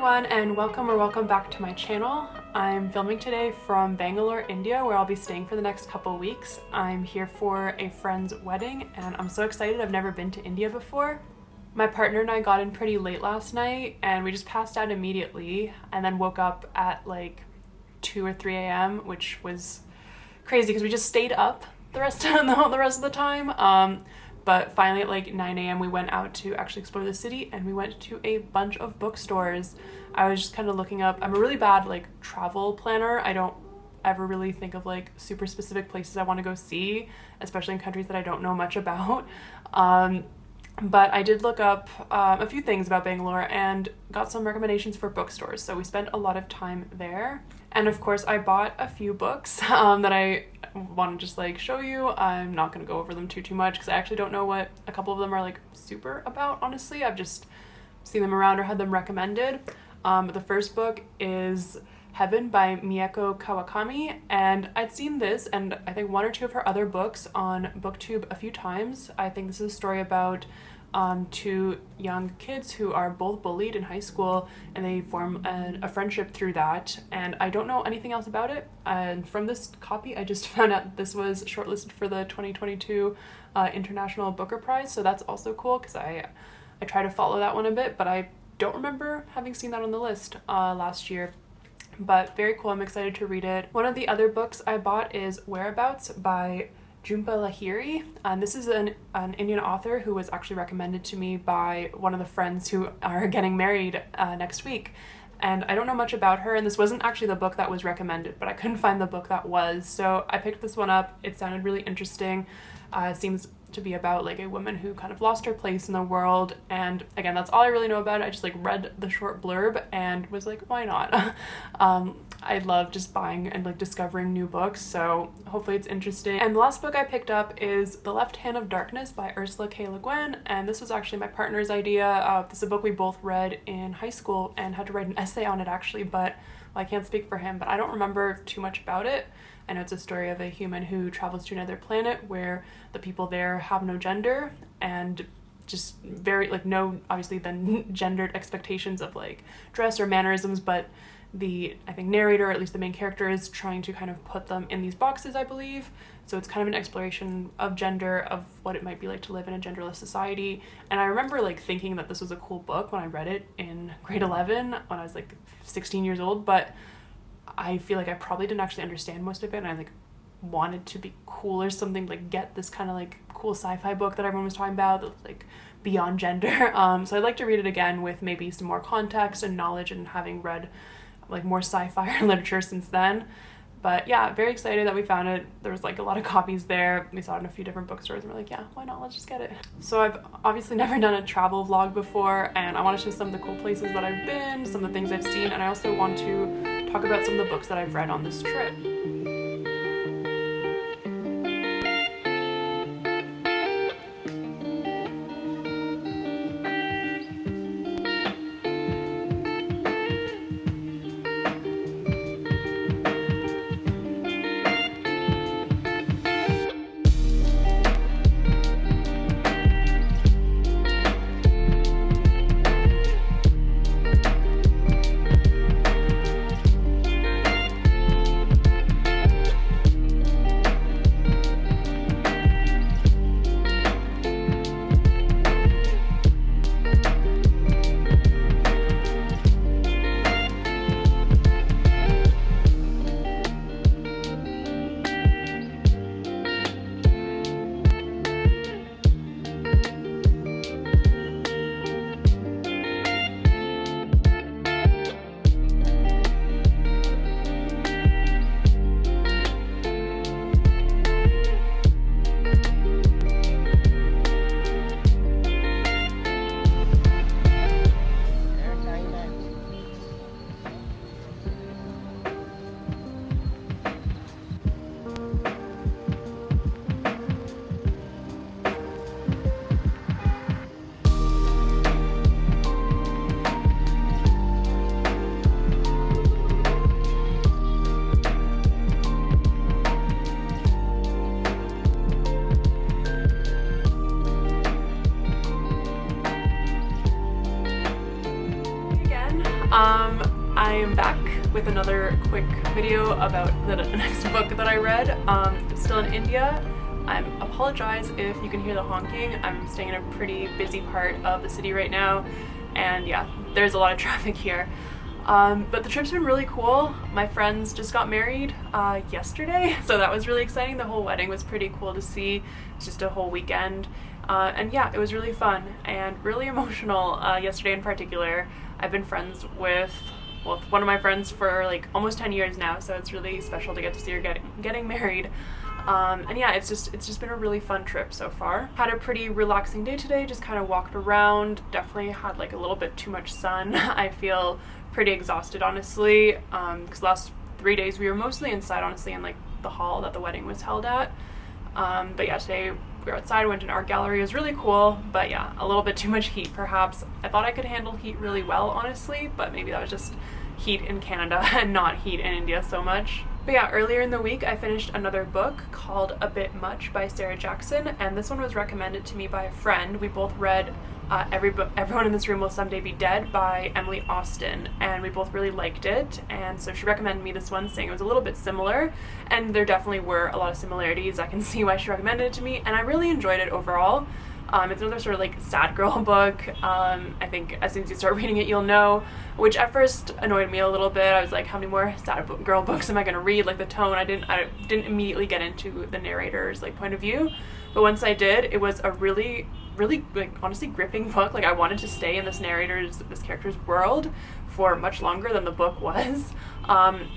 everyone, and welcome back to my channel. I'm filming today from Bangalore, India, where I'll be staying for the next couple weeks. I'm here for a friend's wedding and I'm so excited. I've never been to India before. My partner and I got in pretty late last night and we just passed out immediately and then woke up at like 2 or 3 a.m., which was crazy because we just stayed up the rest of the time. But finally at like 9 a.m. we went out to actually explore the city and we went to a bunch of bookstores. I was just kind of looking up. I'm a really bad like travel planner. I don't ever really think of like super specific places I want to go see, especially in countries that I don't know much about. But I did look up a few things about Bangalore and got some recommendations for bookstores. So we spent a lot of time there. And of course I bought a few books that I want to just like show you. I'm not going to go over them too much because I actually don't know what a couple of them are like super about, honestly. I've just seen them around or had them recommended. The first book is Heaven by Miyeko Kawakami, and I'd seen this and I think one or two of her other books on BookTube a few times. I think this is a story about two young kids who are both bullied in high school and they form a friendship through that, and I don't know anything else about it. And from this copy I just found out this was shortlisted for the 2022 International Booker Prize, so that's also cool because I try to follow that one a bit, but I don't remember having seen that on the list last year. But very cool, I'm excited to read it. One of the other books I bought is Whereabouts by Jhumpa Lahiri. This is an Indian author who was actually recommended to me by one of the friends who are getting married next week. And I don't know much about her, and this wasn't actually the book that was recommended, but I couldn't find the book that was. So I picked this one up. It sounded really interesting. It seems to be about like a woman who kind of lost her place in the world, and again, that's all I really know about it. I just like read the short blurb and was like, why not? I love just buying and like discovering new books, so hopefully it's interesting. And the last book I picked up is The Left Hand of Darkness by Ursula K. Le Guin, and this was actually my partner's idea. This is a book we both read in high school and had to write an essay on it actually, but well, I can't speak for him, but I don't remember too much about it. I know it's a story of a human who travels to another planet where the people there have no gender and just very like no obviously the gendered expectations of like dress or mannerisms, but the I think narrator, or at least the main character, is trying to kind of put them in these boxes, I believe. So it's kind of an exploration of gender, of what it might be like to live in a genderless society. And I remember like thinking that this was a cool book when I read it in grade 11 when I was like 16 years old, but I feel like I probably didn't actually understand most of it, and I like wanted to be cool or something, like get this kind of like cool sci-fi book that everyone was talking about that's like beyond gender. So I'd like to read it again with maybe some more context and knowledge, and having read like more sci-fi literature since then. But yeah, very excited that we found it. There was like a lot of copies there. We saw it in a few different bookstores and we're like, yeah, why not? Let's just get it. So I've obviously never done a travel vlog before, and I want to show some of the cool places that I've been, some of the things I've seen, and I also want to talk about some of the books that I've read on this trip. I am back with another quick video about the next book that I read. Still in India. I apologize if you can hear the honking. I'm staying in a pretty busy part of the city right now, and yeah, there's a lot of traffic here. But the trip's been really cool. My friends just got married yesterday, so that was really exciting. The whole wedding was pretty cool to see. It's just a whole weekend. And yeah, it was really fun and really emotional yesterday in particular. I've been friends with one of my friends for like almost 10 years now, so it's really special to get to see her getting married. And yeah, it's just been a really fun trip so far. Had a pretty relaxing day today, just kind of walked around. Definitely had like a little bit too much sun. I feel pretty exhausted, honestly, because last 3 days we were mostly inside, honestly, in like the hall that the wedding was held at. But yeah, today we were outside, went to an art gallery. It was really cool, but yeah, a little bit too much heat perhaps. I thought I could handle heat really well, honestly, but maybe that was just heat in Canada and not heat in India so much. But yeah, earlier in the week I finished another book called A Bit Much by Sarah Jackson, and this one was recommended to me by a friend. We both read Everyone in This Room Will Someday Be Dead by Emily Austen, and we both really liked it, and so she recommended me this one, saying it was a little bit similar, and there definitely were a lot of similarities. I can see why she recommended it to me, and I really enjoyed it overall. It's another sort of like sad girl book. I think as soon as you start reading it, you'll know, which at first annoyed me a little bit. I was like, how many more sad girl books am I going to read? Like the tone, I didn't immediately get into the narrator's like point of view, but once I did, it was a really like honestly gripping book. Like I wanted to stay in this character's world for much longer than the book was.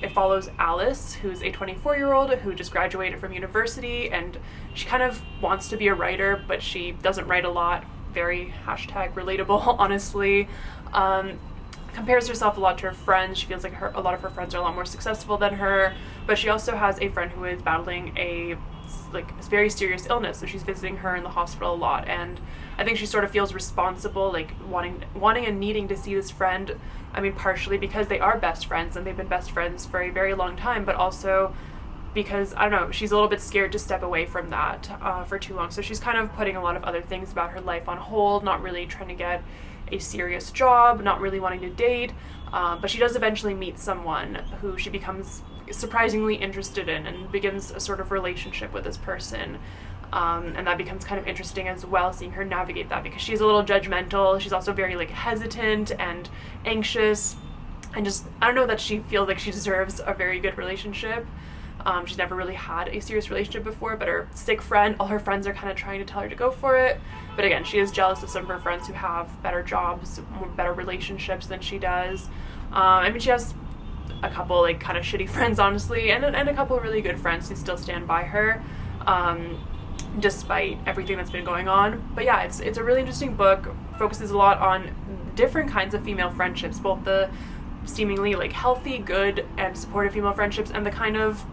It follows Alice, who's a 24-year-old who just graduated from university, and she kind of wants to be a writer, but she doesn't write a lot. Very #relatable, honestly. Compares herself a lot to her friends. She feels like a lot of her friends are a lot more successful than her, but she also has a friend who is battling a very serious illness, so she's visiting her in the hospital a lot, and I think she sort of feels responsible, like wanting and needing to see this friend. I mean, partially because they are best friends and they've been best friends for a very long time, but also because, I don't know, she's a little bit scared to step away from that for too long, so she's kind of putting a lot of other things about her life on hold, not really trying to get a serious job, not really wanting to date, but she does eventually meet someone who she becomes surprisingly interested in and begins a sort of relationship with this person, and that becomes kind of interesting as well, seeing her navigate that, because she's a little judgmental. She's also very like hesitant and anxious, and just, I don't know, that she feels like she deserves a very good relationship. She's never really had a serious relationship before, but her sick friend, all her friends are kind of trying to tell her to go for it. But again, she is jealous of some of her friends who have better jobs, better relationships than she does. I mean, she has a couple like kind of shitty friends, honestly, and a couple really good friends who still stand by her, despite everything that's been going on. But yeah, it's a really interesting book. Focuses a lot on different kinds of female friendships, both the seemingly like healthy, good, and supportive female friendships, and the kind of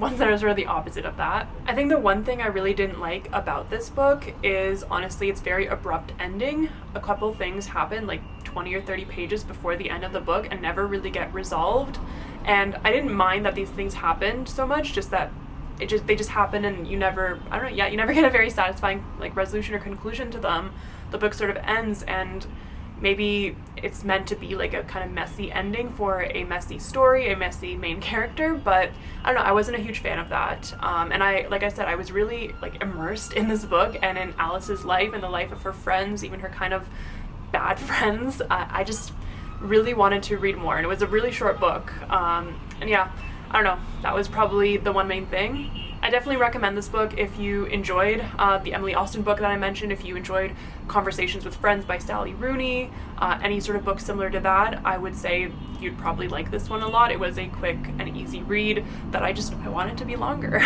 ones that are sort of the opposite of that. I think the one thing I really didn't like about this book is, honestly, its very abrupt ending. A couple things happen like 20 or 30 pages before the end of the book and never really get resolved, and I didn't mind that these things happened so much, just that they just happen, and you never get a very satisfying like resolution or conclusion to them. The book sort of ends, and maybe it's meant to be like a kind of messy ending for a messy story, a messy main character, but I don't know, I wasn't a huge fan of that. And like I said, I was really like immersed in this book and in Alice's life and the life of her friends, even her kind of bad friends. I just really wanted to read more, and it was a really short book. And yeah, I don't know, that was probably the one main thing. I definitely recommend this book if you enjoyed the Emily Austen book that I mentioned, if you enjoyed Conversations with Friends by Sally Rooney, any sort of book similar to that. I would say you'd probably like this one a lot. It was a quick and easy read that I wanted to be longer.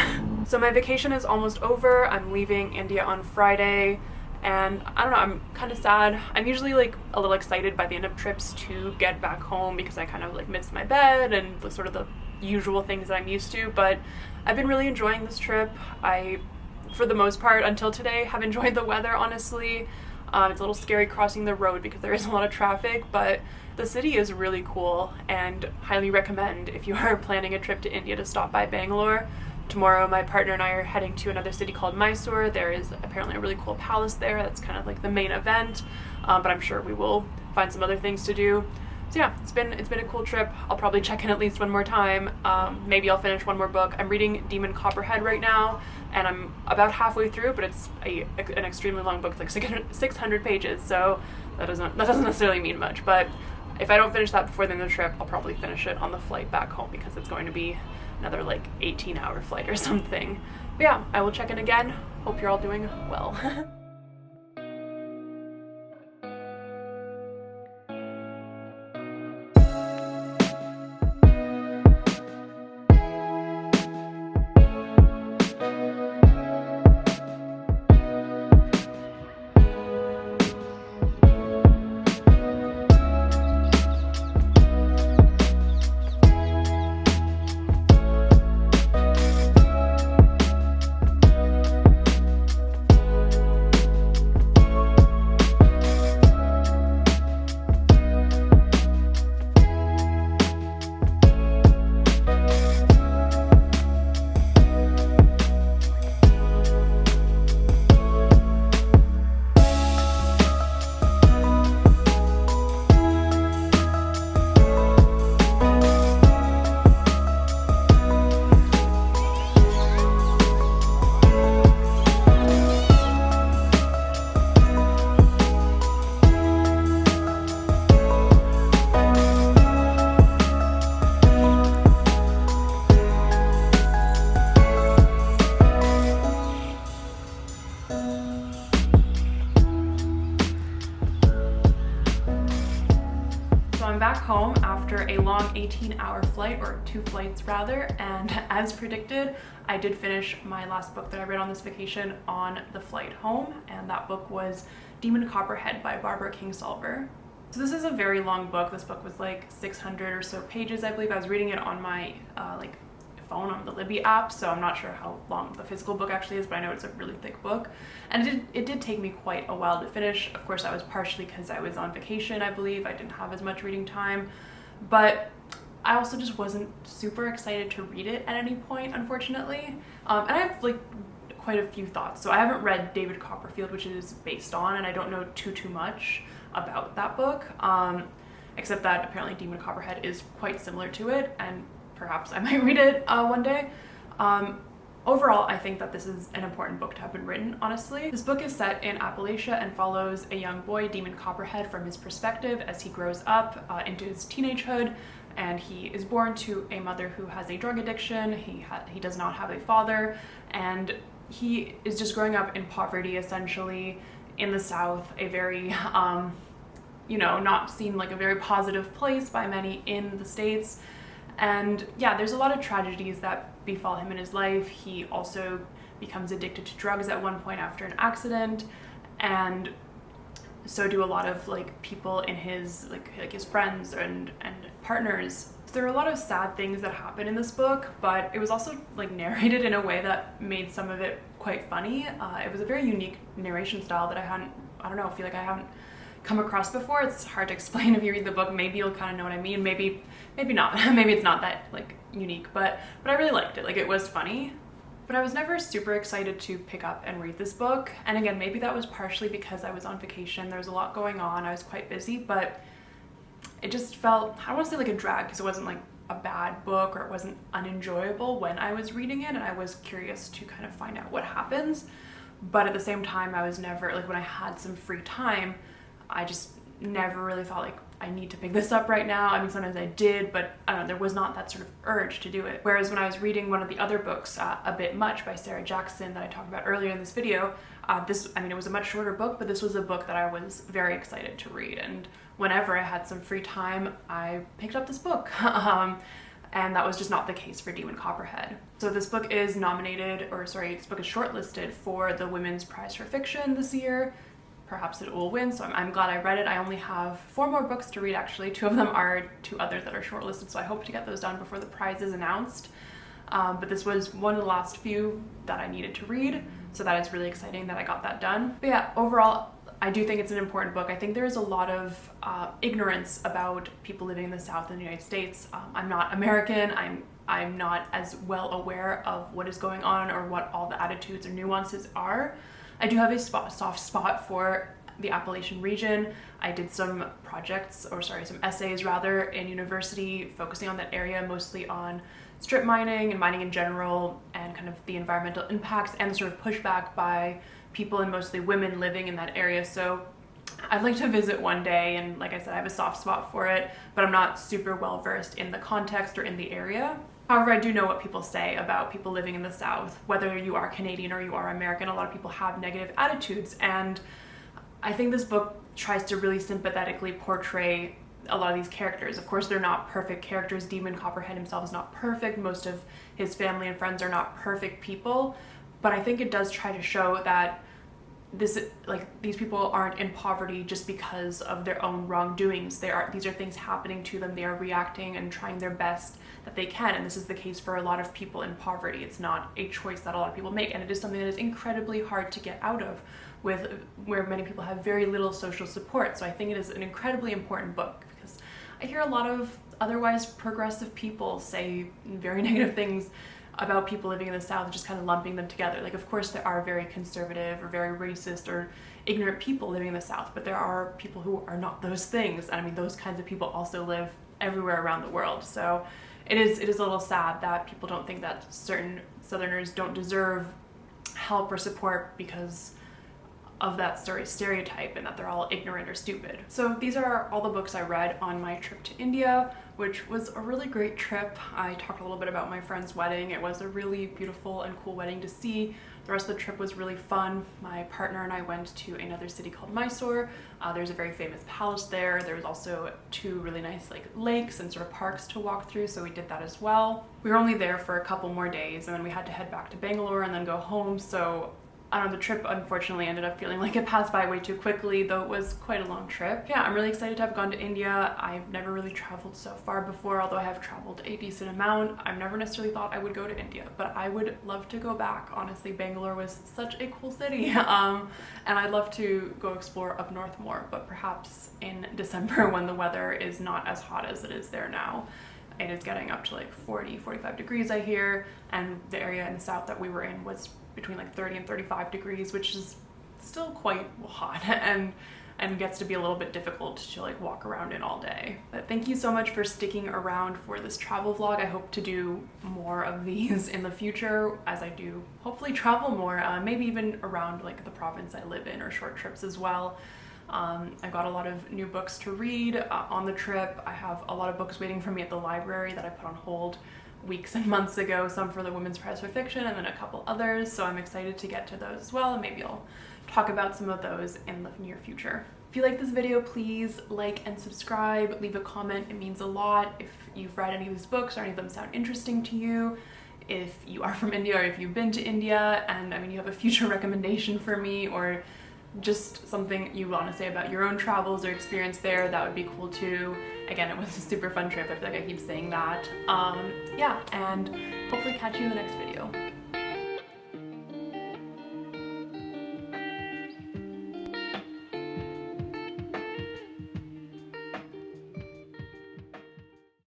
So my vacation is almost over. I'm leaving India on Friday, and I don't know, I'm kind of sad. I'm usually like a little excited by the end of trips to get back home, because I kind of like miss my bed and the sort of the usual things that I'm used to, but I've been really enjoying this trip. I, for the most part, until today, have enjoyed the weather, honestly. It's a little scary crossing the road because there is a lot of traffic, but the city is really cool, and highly recommend if you are planning a trip to India to stop by Bangalore. Tomorrow my partner and I are heading to another city called Mysore. There is apparently a really cool palace there that's kind of like the main event, but I'm sure we will find some other things to do. So yeah, it's been a cool trip. I'll probably check in at least one more time. Maybe I'll finish one more book. I'm reading Demon Copperhead right now, and I'm about halfway through, but it's an extremely long book. It's like 600 pages, so that doesn't necessarily mean much. But if I don't finish that before the end of the trip, I'll probably finish it on the flight back home because it's going to be another like 18-hour flight or something. But yeah, I will check in again. Hope you're all doing well. I'm back home after a long 18-hour flight, or 2 flights rather, and as predicted, I did finish my last book that I read on this vacation on the flight home, and that book was Demon Copperhead by Barbara Kingsolver. So this is a very long book. This book was like 600 or so pages, I believe. I was reading it on my phone on the Libby app, so I'm not sure how long the physical book actually is, but I know it's a really thick book. And it did take me quite a while to finish. Of course, that was partially because I was on vacation, I believe. I didn't have as much reading time, but I also just wasn't super excited to read it at any point, unfortunately. And I have like quite a few thoughts. So I haven't read David Copperfield, which it is based on, and I don't know too much about that book, except that apparently Demon Copperhead is quite similar to it, and perhaps I might read it one day. Overall, I think that this is an important book to have been written, honestly. This book is set in Appalachia and follows a young boy, Demon Copperhead, from his perspective as he grows up into his teenagehood, and he is born to a mother who has a drug addiction. He does not have a father, and he is just growing up in poverty, essentially, in the South, a very, not seen like a very positive place by many in the States. And yeah, there's a lot of tragedies that befall him in his life. He also becomes addicted to drugs at one point after an accident, and so do a lot of like people in his like his friends and partners. So there are a lot of sad things that happen in this book, but it was also like narrated in a way that made some of it quite funny. It was a very unique narration style that I feel like I haven't come across before. It's hard to explain. If you read the book, maybe you'll kind of know what I mean. Maybe not. Maybe it's not that like unique, but I really liked it. Like, it was funny, but I was never super excited to pick up and read this book. And again, maybe that was partially because I was on vacation. There was a lot going on. I was quite busy, but it just felt, I don't want to say like a drag, because it wasn't like a bad book or it wasn't unenjoyable when I was reading it, and I was curious to kind of find out what happens. But at the same time, I was never, like, when I had some free time, I just never really thought like, I need to pick this up right now. I mean, sometimes I did, but I don't know, there was not that sort of urge to do it. Whereas when I was reading one of the other books, A Bit Much by Sarah Jackson, that I talked about earlier in this video, it was a much shorter book, but this was a book that I was very excited to read. And whenever I had some free time, I picked up this book. And that was just not the case for Demon Copperhead. So this book is shortlisted for the Women's Prize for Fiction this year. Perhaps it will win, so I'm glad I read it. I only have 4 more books to read, actually. 2 of them are 2 others that are shortlisted, so I hope to get those done before the prize is announced. But this was one of the last few that I needed to read, so that is really exciting that I got that done. But yeah, overall, I do think it's an important book. I think there is a lot of ignorance about people living in the South in the United States. I'm not American. I'm not as well aware of what is going on or what all the attitudes or nuances are. I do have a soft spot for the Appalachian region. I did some some essays rather in university focusing on that area, mostly on strip mining and mining in general, and kind of the environmental impacts and the sort of pushback by people and mostly women living in that area. So I'd like to visit one day, and like I said, I have a soft spot for it, but I'm not super well versed in the context or in the area. However, I do know what people say about people living in the South. Whether you are Canadian or you are American, a lot of people have negative attitudes, and I think this book tries to really sympathetically portray a lot of these characters. Of course, they're not perfect characters. Demon Copperhead himself is not perfect. Most of his family and friends are not perfect people, but I think it does try to show that these people aren't in poverty just because of their own wrongdoings. These are things happening to them. They are reacting and trying their best that they can, and this is the case for a lot of people in poverty. It's not a choice that a lot of people make, and it is something that is incredibly hard to get out of, where many people have very little social support. So I think it is an incredibly important book, because I hear a lot of otherwise progressive people say very negative things about people living in the South, just kind of lumping them together. Like, of course there are very conservative or very racist or ignorant people living in the South, but there are people who are not those things. And I mean, those kinds of people also live everywhere around the world. So it is a little sad that people don't think that certain Southerners don't deserve help or support because of that stereotype, and that they're all ignorant or stupid. So these are all the books I read on my trip to India, which was a really great trip. I talked a little bit about my friend's wedding. It was a really beautiful and cool wedding to see. The rest of the trip was really fun. My partner and I went to another city called Mysore. There's a very famous palace there. There's also 2 really nice lakes and sort of parks to walk through, so we did that as well. We were only there for a couple more days, and then we had to head back to Bangalore and then go home. So I don't know, the trip unfortunately ended up feeling like it passed by way too quickly, though it was quite a long trip. Yeah, I'm really excited to have gone to India. I've never really traveled so far before, although I have traveled a decent amount. I've never necessarily thought I would go to India, but I would love to go back. Honestly, Bangalore was such a cool city, and I'd love to go explore up north more, but perhaps in December when the weather is not as hot as it is there now. It is getting up to 40, 45 degrees, I hear, and the area in the south that we were in was between 30 and 35 degrees, which is still quite hot and gets to be a little bit difficult to walk around in all day. But thank you so much for sticking around for this travel vlog. I hope to do more of these in the future as I do hopefully travel more, maybe even around the province I live in, or short trips as well. I've got a lot of new books to read on the trip. I have a lot of books waiting for me at the library that I put on hold weeks and months ago, some for the Women's Prize for Fiction and then a couple others, so I'm excited to get to those as well, and maybe I'll talk about some of those in the near future. If you like this video, please like and subscribe, leave a comment, it means a lot. If you've read any of these books or any of them sound interesting to you, if you are from India or if you've been to India and you have a future recommendation for me, or just something you want to say about your own travels or experience there, that would be cool too. Again, it was a super fun trip. I feel like I keep saying that. Yeah, and hopefully catch you in the next video.